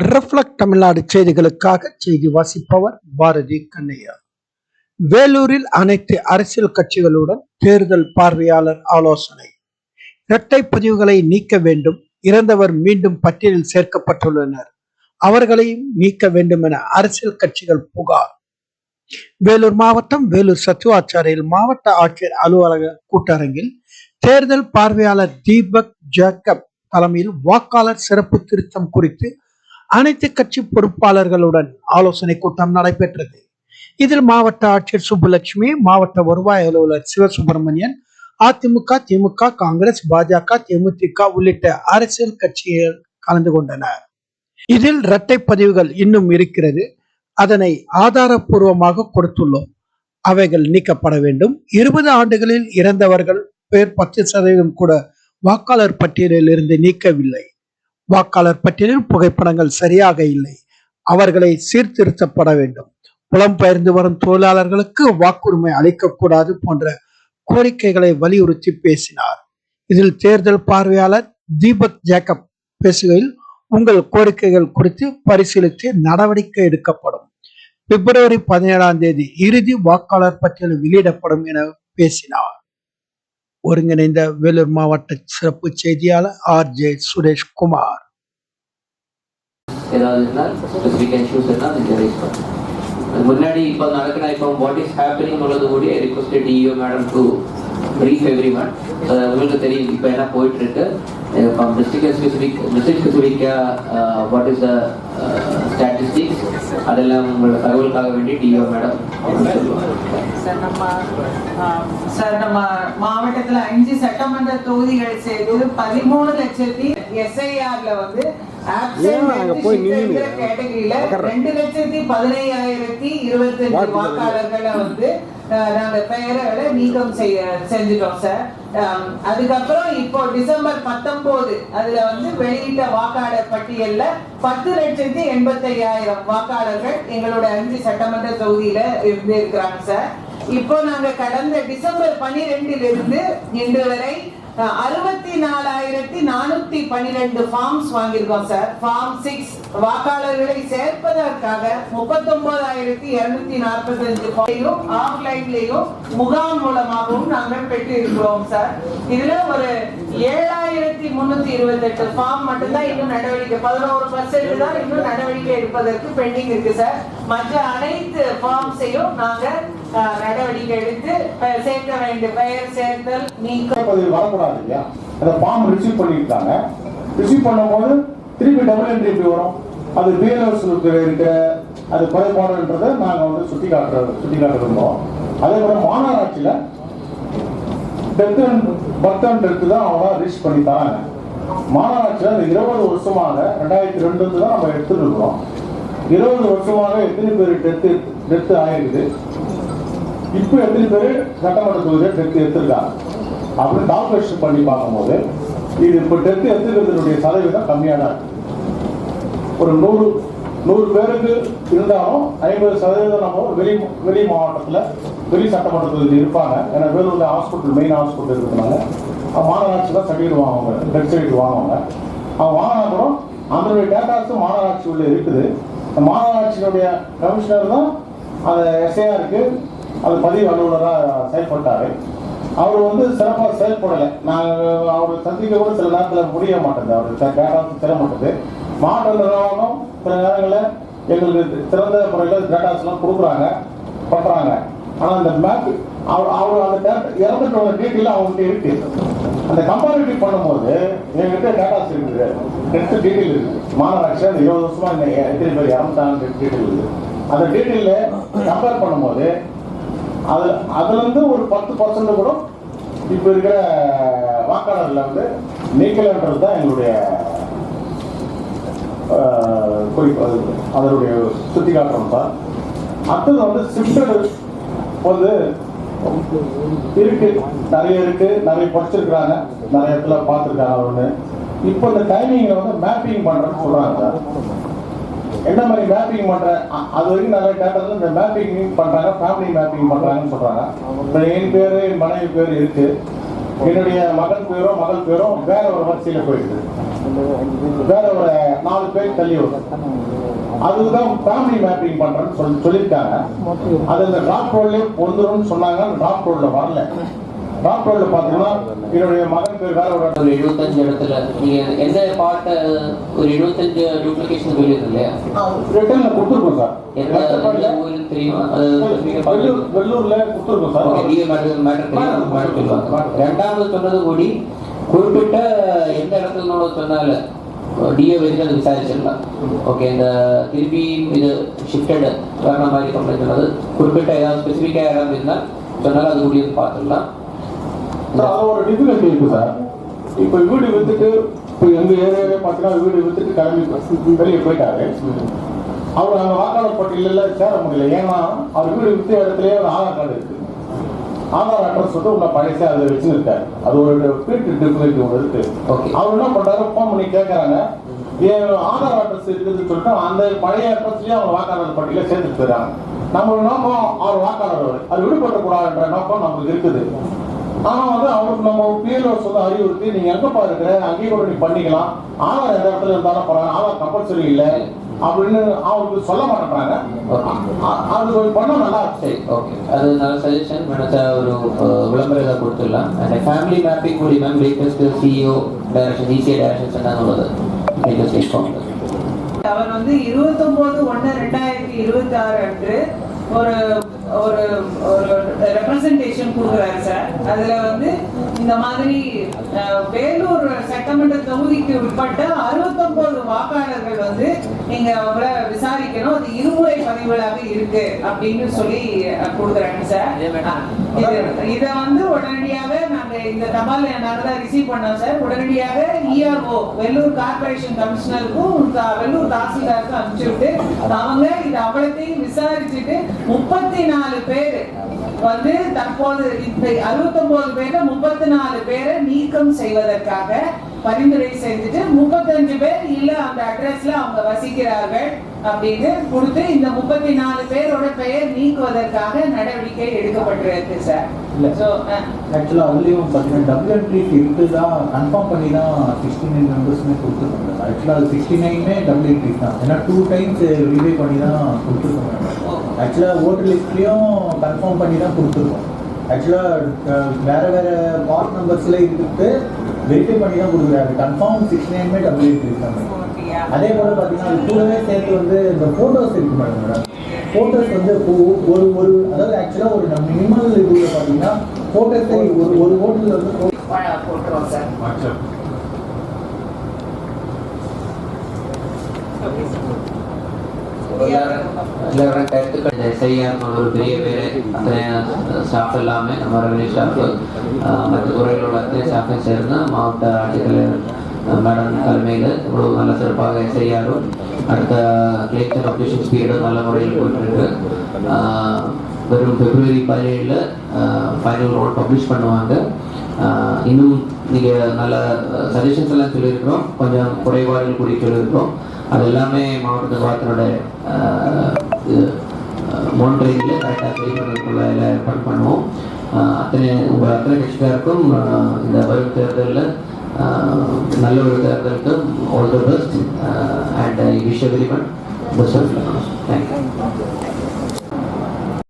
Reflect Tamil Nadu செய்திகளுக்காக செய்தி வாசிப்பவர் பாரதி கண்ணையா. வேலூரில் அனைத்து அரசியல் கட்சிகளுடன் தேர்தல் பார்வையாளர் ஆலோசனை. இரட்டை பதிவுகளை நீக்க வேண்டும். இறந்தவர் மீண்டும் பட்டியலில் சேர்க்கப்பட்டுள்ளனர், அவர்களையும் நீக்க வேண்டும் என அரசியல் கட்சிகள் புகார். வேலூர் மாவட்டம் வேலூர் சத்துவாச்சாரியில் மாவட்ட ஆட்சியர் அலுவலக கூட்டரங்கில் தேர்தல் பார்வையாளர் தீபக் ஜேக்கப் தலைமையில் வாக்காளர் சிறப்பு திருத்தம் குறித்து அனைத்து கட்சி பொறுப்பாளர்களுடன் ஆலோசனை கூட்டம் நடைபெற்றது. இதில் மாவட்ட ஆட்சியர் சுப்புலட்சுமி, மாவட்ட வருவாய் அலுவலர் சிவசுப்பிரமணியன், அதிமுக, திமுக, காங்கிரஸ், பாஜக, தேமுதிக உள்ளிட்ட அரசியல் கட்சிகள் கலந்து கொண்டனர். இதில் இரட்டை பதிவுகள் இன்னும் இருக்கிறது, அதனை ஆதாரப்பூர்வமாக கொடுத்துள்ளோம், அவைகள் நீக்கப்பட வேண்டும். 20 ஆண்டுகளில் இறந்தவர்கள் பேர் 10% கூட வாக்காளர் பட்டியலில் இருந்து நீக்கவில்லை. வாக்காளர் பட்டியலில் புகைப்படங்கள் சரியாக இல்லை, அவர்களை சீர்திருத்தப்பட வேண்டும். புலம்பெயர்ந்து வரும் தொழிலாளர்களுக்கு வாக்குரிமை அளிக்கக்கூடாது போன்ற கோரிக்கைகளை வலியுறுத்தி பேசினார். இதில் தேர்தல் பார்வையாளர் தீபக் ஜேக்கப் பேசுகையில், உங்கள் கோரிக்கைகள் குறித்து பரிசீலித்து நடவடிக்கை எடுக்கப்படும். பிப்ரவரி 17 இறுதி வாக்காளர் பட்டியல் வெளியிடப்படும் என பேசினார். ஒருங்கிணைந்த வேலூர் மாவட்ட சிறப்பு செய்தியாளர் RJ சுரேஷ்குமார். முன்னாடி இப்போ நடக்கிற இப்போ வாட் இஸ் ஹேப்பனிங் உள்ளது கூட requested DEO madam to brief everyone. உங்களுக்கு தெரியும் இப்போ என்ன போயிட்டு இருக்கு district specific what is the statistics, அதெல்லாம் உங்களோட தகவலுக்காக வேண்டி டிஓ மேடம் சார். நம்ம மாவட்டத்தில் 5 சட்டமன்ற தொகுதிகள் சேர்த்து 13 லட்சத்தி SIRல வந்து கேட்டகரியில 2,15,25 வாக்காளர்களை வந்து நாங்க பெயரை நீக்கம் செஞ்சுட்டோம் சார். அதுக்கப்புறம் இப்போ டிசம்பர் 19 அதுல வந்து வெளியிட்ட வாக்காளர் பட்டியல்ல 10,85,000 வாக்காளர்கள் எங்களோட 5 சட்டமன்ற தொகுதியில இருந்து இருக்கிறாங்க சார். இப்போ நாங்க கடந்த டிசம்பர் 12 இருந்து இன்று வரை 64,412 ஃபார்ம்ஸ் வாங்கியிருக்கோம் சார். ஃபார்ம் 6 வாக்காளர்களை சேர்ப்பதற்காக 39,245 ஆஃப்லைன்லயும் முகாம் மூலமாகவும் நாங்கள் பெற்று இருக்கிறோம் சார். இதுல ஒரு 7,328 ஃபார்ம் மட்டும்தான் இன்னும் நடவடிக்கை, 11% தான் இன்னும் நடவடிக்கை எடுப்பதற்கு பெண்டிங் இருக்கு சார். மற்ற அனைத்து ஃபார்ம்ஸையும் நாங்க நடவடிக்கை எடுத்து சேர்க்க வேண்டிய பெயர் சேர்த்தல் நீக்கம் வரக்கூடாது இல்லையா? அந்த ஃபார்ம் ரிசீவ் பண்ணிட்டாங்க. ரிசீவ் பண்ணும்போது திருப்பி டபுள் என்ட்ரி எப்படி வரும்? அது பிஎல்ஓஸ்க்கு இருக்கிற அது குறைபாடுன்றதை நாங்கள் வந்து சுட்டி காட்டுறோம். அதே போல மாநகராட்சியில் death and birth and death தான் அவங்க ரீச் பண்ணி தராங்க. மாநகராட்சியில் அந்த 20 வருஷமாக 2002 தான் நம்ம எடுத்துட்டு இருக்கிறோம். 20 வருஷமாக எத்தனை பேர் டெத்து ஆயிருக்குது, இப்போ எத்தனை பேர் சட்டமன்ற தொகுதியில் டெத்து எடுத்திருக்காங்க அப்படின்னு கால்குலேஷன் பண்ணி பார்க்கும்போது இது இப்போ டெத்து எடுத்துக்கிறதுனுடைய சதவீதம் கம்மியாக தான் இருக்கு. ஒரு 100 பேருக்கு இருந்தாலும் 50% நம்ம வெளி மாவட்டத்தில் வெளி சட்டமன்ற தொகுதியில் இருப்பாங்க. ஏன்னா வேலூரில் ஹாஸ்பிட்டல் மெயின் ஹாஸ்பிட்டல் இருக்கிறதுனால மாநகராட்சி தான் சர்டிஃபிகேட் வாங்குவாங்க, டெத் சர்டிஃபிகேட் வாங்குவாங்க. அவங்க வாங்கினா கூட அதனுடைய டேட்டாஸும் மாநகராட்சி உள்ள இருக்குது. மாநகராட்சியினுடைய கமிஷனர் தான் அந்த SIRக்கு அது பதிவு அலுவலராக செயல்பட்டார். அவர் வந்து சிறப்பாக செயல்படலை. நாங்கள் அவர் சந்திக்க கூட சில நேரத்தில் முடிய மாட்டேங்குது, அவர் டேட்டாஸ் தர மாட்டேது. மாவட்ட நிர்வாகம் சில நேரங்களில் எங்களுக்கு சிறந்த முறையில் டேட்டாஸ்லாம் பண்ணுறாங்க. ஆனால் அந்த மேப் அவர் அந்த இறந்துட்டு டீட்டெயில் அவங்ககிட்ட இருக்கு. அந்த கம்பேரிட்டிவ் பண்ணும்போது எங்ககிட்ட டேட்டாஸ் இருக்குது, டெஸ்ட் டீட்டெயில் இருக்குது. மாநகராட்சி அந்த 20 வருஷமா இந்த எத்தனை பேர் இறந்தாங்க டீட்டெயில் இருக்குது. அந்த டீட்டெயிலில் கம்பேர் பண்ணும்போது அதுல இருந்து ஒரு 10% கூட இப்ப இருக்கிற வாக்காளர்ல வந்து நீக்கலன்றது தான் எங்களுடைய குறிப்பு, அதனுடைய சுட்டி காட்டுறோம் சார். அடுத்தது வந்து ஷிஃப்டட் வந்து இருக்கு, நிறைய படிச்சிருக்கிறாங்க, நிறைய இடத்துல பார்த்துருக்காங்க. ஒன்று இப்போ இந்த டைமிங்ல வந்து மேப்பிங் பண்றேன்னு சொல்றாங்க சார். என்ன மாதிரி மேப்பிங் பண்ற அது வரைக்கும் நிறைய டேட்டால இந்த மேப்பிங் பண்றாங்க, ஃபேமிலி மேப்பிங் பண்றாங்கன்னு சொல்றாங்க. இப்போ என் பேரு என் மனைவி பேர் இருக்கு, என்னுடைய மகன் பேரும் மகள் பேரும் வேற ஒரு வரிசையில போயிடுது. வேற ஒரு 4 பேர் தள்ளி வரும். அதுதான் ஃபேமிலி மேப்பிங் பண்றேன்னு சொல்லியிருக்காங்க. அது இந்த டிராப் ரோட்லயே பொருந்துரும்னு சொன்னாங்க. டிராப் ரோட்ல வரல. டிராப் ரோட்ல பாத்தீங்கன்னா என்னுடைய மகன் பேர் வேற ஒரு 75 இடத்துல நீங்க எந்த பார்ட் ஒரு 75 டூப்ளிகேஷன் சொல்லிருக்கு இல்லையா? ரிட்டர்ன்ல கொடுத்துருக்கோம் சார். எந்த ஊருக்கு தெரியுமா? வெள்ளூர்ல கொடுத்துருக்கோம் சார். டிஏ மேட்டர் சொல்லுவாங்க. ரெண்டாவது சொன்னது கூடி குறிப்பிட்ட எந்த இடத்துல சொன்னால டிஏ வரைக்கும் அது விசாரிச்சிடலாம். ஓகே, இந்த திருப்பி இது ஷிஃப்டட் வர்ற மாதிரி கம்ப்ளைண்ட் சொன்னது குறிப்பிட்ட ஏதாவது ஸ்பெசிஃபிக்காக இடம் இருந்தால் சொன்னாலும் அது கூடிய பார்த்துடலாம். ஒரு டிஃபிகல்ட்டி இருக்கு சார். இப்போ வீடு வித்துட்டு இப்போ எங்க ஏரியாவே பார்த்தீங்கன்னா வீடு வித்துட்டு கிளம்பி வெளியே போயிட்டாரு. அவர் அங்கே வாக்காளர் பட்டியலில் சேர முடியல. ஏன்னா அவர் வீடு வித்த இடத்துலயே ஒரு ஆதார் கார்டு இருக்கு. ஆதார் அட்ரஸ் சொல்லிட்டு உள்ள பழசே அதை வச்சுருக்காரு. அது ஒரு டிஃபிகல்ட்டி ஒன்று இருக்கு. அவர் என்ன பண்றாரு, ஃபோன் பண்ணி கேட்கறாங்க ஆதார் அட்ரஸ் இருக்குதுன்னு சொல்லிட்டு அந்த பழைய அட்ரஸ்லயே அவங்க வாக்காளர் பட்டியல சேர்த்துட்டு போயிடறாங்க. நம்ம நோக்கம் அவர் வாக்காளர் அது விடுபட்ட கூடாதுன்ற நோக்கம் நமக்கு இருக்குது. ஆனா அவருக்கு நம்ம பிஎல்ஓ சொல்ல அறிவுறுத்தி நீங்க எங்கப்பா இருக்கிற அங்கேயே கூட நீ பண்ணிக்கலாம், ஆதார் எந்த இடத்துல இருந்தாலும் பரவாயில்ல, ஆதார் கம்பல்சரி இல்லை அப்படின்னு அவருக்கு சொல்ல மாட்டேங்கிறாங்க. அது பண்ண நல்லா சரி. ஓகே, அது நல்ல சஜஷன். ஒரு விளம்பரம் ஏதாவது கொடுத்துடலாம். அந்த ஃபேமிலி மேப்பிங் மூலியமா பிரேக்ஃபாஸ்ட் சிஇஓ டைரக்ஷன் ஈஸியாக டைரக்ஷன்ஸ் என்ன உள்ளது அவர் 29/1/2026 அன்று ஒரு ஒரு ஒரு ரெப்ரசன்டேஷன் கொடுக்குறாரு சார். அதுல இந்த மாதிரி வேலூர் சட்டமன்ற தொகுதிக்கு உட்பட்ட 69 வாக்காளர்கள் நீங்க அவங்கள விசாரிக்கணும், அது இருமுறை பதிவுகளாக இருக்கு அப்படின்னு சொல்லி கொடுக்குறாங்க சார். இத உடனடியாக நாங்க இந்த தபால் நாங்கதான் ரிசீவ் பண்ணோம் சார். உடனடியாக இஆர்ஓ வெள்ளூர் கார்பரேஷன் கமிஷனருக்கும் வெள்ளூர் தாசில்தாருக்கும் அனுப்பிச்சுட்டு அவங்க இது அவ்வளத்தையும் விசாரிச்சுட்டு 34 பேர் தற்போது 69 பேர்ல 34 பேரை நீக்கம் செய்வதற்காக பரிந்துரை செஞ்சுட்டு 35 பேர் இல்ல அந்த அட்ரஸ்ல அவங்க வசிக்கிறார்கள் அப்படின்னு கொடுத்து இந்த 34 பேரோட பெயர் நீக்குவதற்காக நடவடிக்கை எடுக்கப்பட்டிருக்கு சார். ஆக்சுவலா அதுலயும் பாத்தீங்கன்னா டபுள் என்ட்ரிஸ் இருக்குதான் கன்ஃபார்ம் பண்ணி தான் 69 மெம்பர்ஸ்மே கொடுத்துருக்காங்க. ஆக்சுவலா அது 69மே டபுள் என்ட்ரிஸ் தான். ஏன்னா 2 டைம்ஸ் ரிவே பண்ணி தான் கொடுத்துருக்காங்க. ஆக்சுவலா ஓட்டர் லிஸ்ட்லயும் கன்ஃபார்ம் பண்ணி தான் கொடுத்துருக்கோம். ஆக்சுவலா வேற வேற பார்ட் நம்பர்ஸ்ல இருக்கு வெரிஃபை பண்ணி தான் கொடுக்குறாரு. கன்ஃபார்ம் 69மே டபுள் என்ட்ரிஸ் தான். அதே போல பாத்தீங்கன்னா அது கூடவே சேர்த்து இந்த போட்டோஸ் இருக்கு மேடம். போட்டோஸ் ஒரு ஒரு அதாவது ஆக்சுவலா ஒரு மினிமல் இதுல பாத்தீங்கன்னா போட்டோஸை ஒரு ஹோட்டல்ல போட்டுறோம் சார். எல்லாரும் கருத்துக்கள் செய்யாமல் ஒரு பெரிய பேர் அத்தனை ஸ்டாஃப் எல்லாமே நம்ம ரெவன்யூ ஸ்டாஃப் மற்ற துறைகளோட அத்தனை ஸ்டாஃபை சேர்ந்து மாவட்ட ஆட்சித்தலைவர் மேடம் தலைமையில் இவ்வளோ நல்ல சிறப்பாக செய்யாரும். அடுத்த எலெக்ஷன் அப்ளிகேஷன் பீரியடும் நல்ல முறையில் போயிட்டுருக்கு. வெறும் February 17 ஃபைனல் ரோல் பப்ளிஷ் பண்ணுவாங்க. இன்னும் நீங்கள் நல்ல சஜஷன்ஸ் எல்லாம் சொல்லியிருக்கிறோம், கொஞ்சம் குறைபாடுகள் கூடி சொல்லியிருக்கிறோம். அது எல்லாமே மாவட்ட நிர்வாகத்தினோட மானிட்டரிங்கில் கரெக்டாக சரி பண்ணுறதுக்குள்ள எல்லாம் ஏற்பாடு பண்ணுவோம். உங்கள் அத்தனை கட்சிக்காருக்கும் இந்த வரும் தேர்தலில் நல்ல ஒரு தேர்தலுக்கு all the best and I wish everyone best of luck. Thank you.